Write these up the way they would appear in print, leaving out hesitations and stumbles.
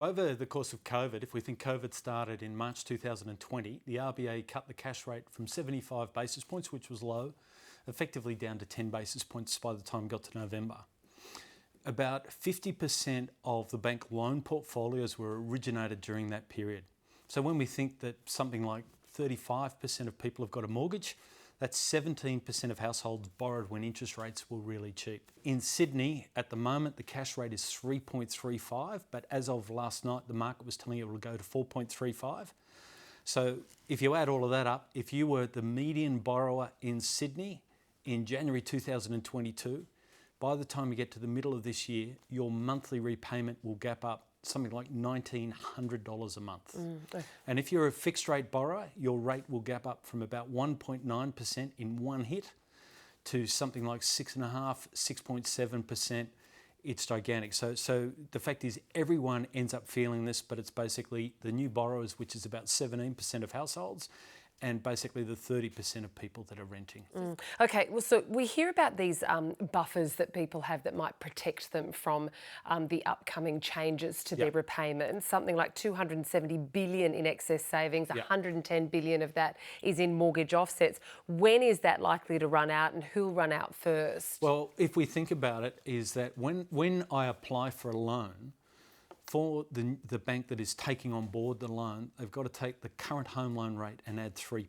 Over the course of COVID, if we think COVID started in March 2020, the RBA cut the cash rate from 75 basis points, which was low, effectively down to 10 basis points by the time we got to November. About 50% of the bank loan portfolios were originated during that period. So when we think that something like 35% of people have got a mortgage, that's 17% of households borrowed when interest rates were really cheap. In Sydney, at the moment, the cash rate is 3.35, but as of last night, the market was telling it will go to 4.35. So if you add all of that up, if you were the median borrower in Sydney in January 2022, by the time you get to the middle of this year, your monthly repayment will gap up something like $1,900 a month. And if you're a fixed rate borrower, your rate will gap up from about 1.9% in one hit to something like 6.5%, 6.7%. It's gigantic. So the fact is everyone ends up feeling this, but it's basically the new borrowers, which is about 17% of households, and basically the 30% of people that are renting. Okay, well, so we hear about these buffers that people have that might protect them from the upcoming changes to their repayments. Something like 270 billion in excess savings, 110 billion of that is in mortgage offsets. When is that likely to run out, and who'll run out first? Well, if we think about it, is that when I apply for a loan, for the bank that is taking on board the loan, they've got to take the current home loan rate and add 3%.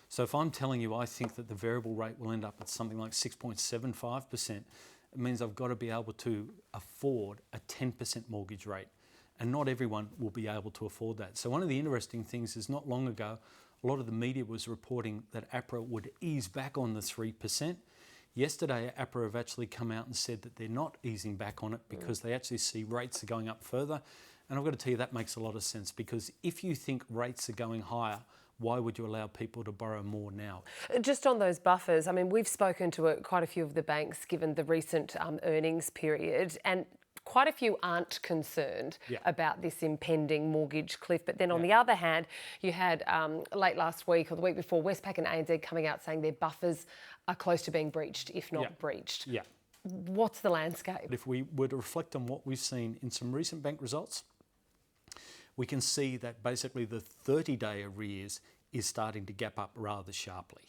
So if I'm telling you I think that the variable rate will end up at something like 6.75%, it means I've got to be able to afford a 10% mortgage rate. And not everyone will be able to afford that. So one of the interesting things is not long ago, a lot of the media was reporting that APRA would ease back on the 3%. Yesterday, APRA have actually come out and said that they're not easing back on it because they actually see rates are going up further. And I've got to tell you, that makes a lot of sense, because if you think rates are going higher, why would you allow people to borrow more now? Just on those buffers, I mean, we've spoken to quite a few of the banks given the recent earnings period, and quite a few aren't concerned about this impending mortgage cliff. But then on the other hand, you had late last week or the week before, Westpac and ANZ coming out saying their buffers are close to being breached, if not breached. What's the landscape? If we were to reflect on what we've seen in some recent bank results, we can see that basically the 30-day arrears is starting to gap up rather sharply.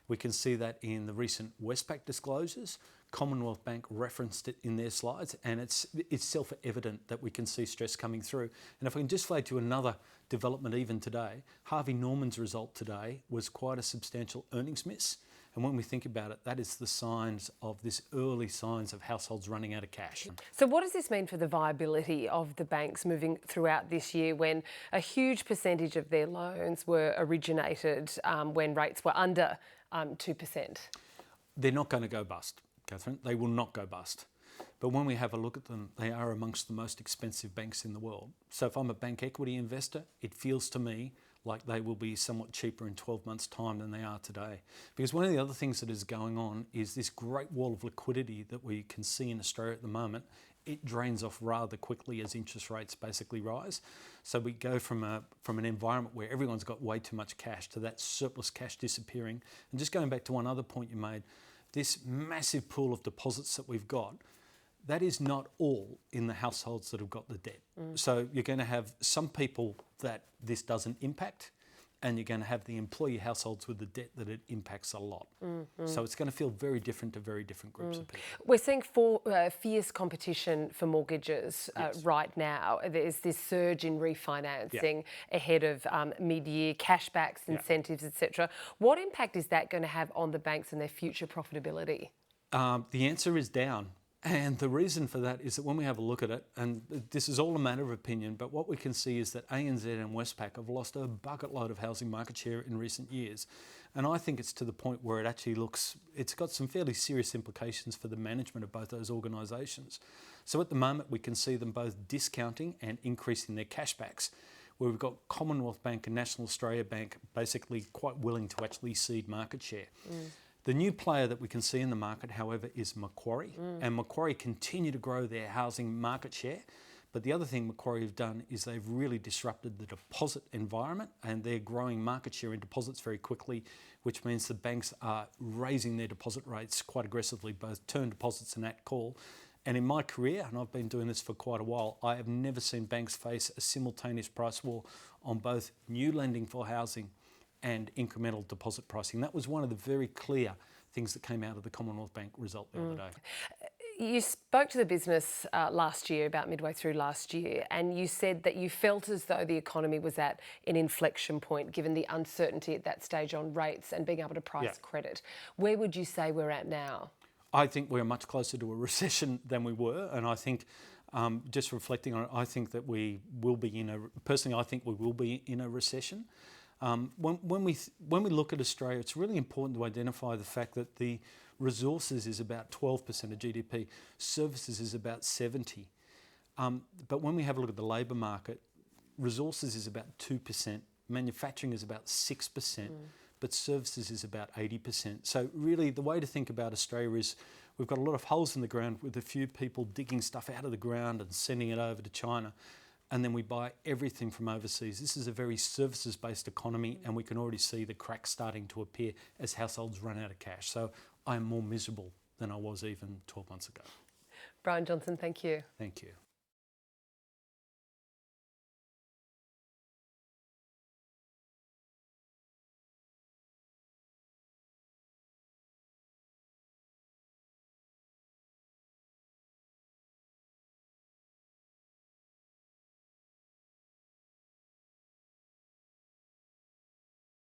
We can see that in the recent Westpac disclosures. Commonwealth Bank referenced it in their slides, and it's self-evident that we can see stress coming through. And if I can just flag to another development even today, Harvey Norman's result today was quite a substantial earnings miss. And when we think about it, that is the signs of this early signs of households running out of cash. So what does this mean for the viability of the banks moving throughout this year, when a huge percentage of their loans were originated when rates were under 2%? They're not going to go bust, Catherine. They will not go bust. But when we have a look at them, they are amongst the most expensive banks in the world. So if I'm a bank equity investor, it feels to me like they will be somewhat cheaper in 12 months' time than they are today. Because one of the other things that is going on is this great wall of liquidity that we can see in Australia at the moment. It drains off rather quickly as interest rates basically rise. So we go from an environment where everyone's got way too much cash to that surplus cash disappearing. And just going back to one other point you made, this massive pool of deposits that we've got, that is not all in the households that have got the debt. So you're going to have some people that this doesn't impact, and you're going to have the employee households with the debt that it impacts a lot. So it's going to feel very different to very different groups of people. We're seeing fierce competition for mortgages right now. There's this surge in refinancing ahead of mid-year, cashbacks, incentives, etc. What impact is that going to have on the banks and their future profitability? The answer is down. And the reason for that is that when we have a look at it, and this is all a matter of opinion, but what we can see is that ANZ and Westpac have lost a bucket load of housing market share in recent years. And I think it's to the point where it actually it's got some fairly serious implications for the management of both those organisations. So at the moment, we can see them both discounting and increasing their cashbacks, where we've got Commonwealth Bank and National Australia Bank basically quite willing to actually cede market share. The new player that we can see in the market, however, is Macquarie. And Macquarie continue to grow their housing market share. But the other thing Macquarie have done is they've really disrupted the deposit environment, and they're growing market share in deposits very quickly, which means the banks are raising their deposit rates quite aggressively, both term deposits and at call. And in my career, and I've been doing this for quite a while, I have never seen banks face a simultaneous price war on both new lending for housing and incremental deposit pricing. That was one of the very clear things that came out of the Commonwealth Bank result the other day. You spoke to the business last year, about midway through last year, and you said that you felt as though the economy was at an inflection point, given the uncertainty at that stage on rates and being able to price credit. Where would you say we're at now? I think we're much closer to a recession than we were, and I think, just reflecting on it, I think that we will be personally, I think we will be in a recession. When we look at Australia, it's really important to identify the fact that the resources is about 12% of GDP, services is about 70%. But when we have a look at the labour market, resources is about 2%, manufacturing is about 6%, but services is about 80%. So really the way to think about Australia is we've got a lot of holes in the ground with a few people digging stuff out of the ground and sending it over to China. And then we buy everything from overseas. This is a very services-based economy, and we can already see the cracks starting to appear as households run out of cash. So I am more miserable than I was even 12 months ago. Brian Johnson, thank you. Thank you.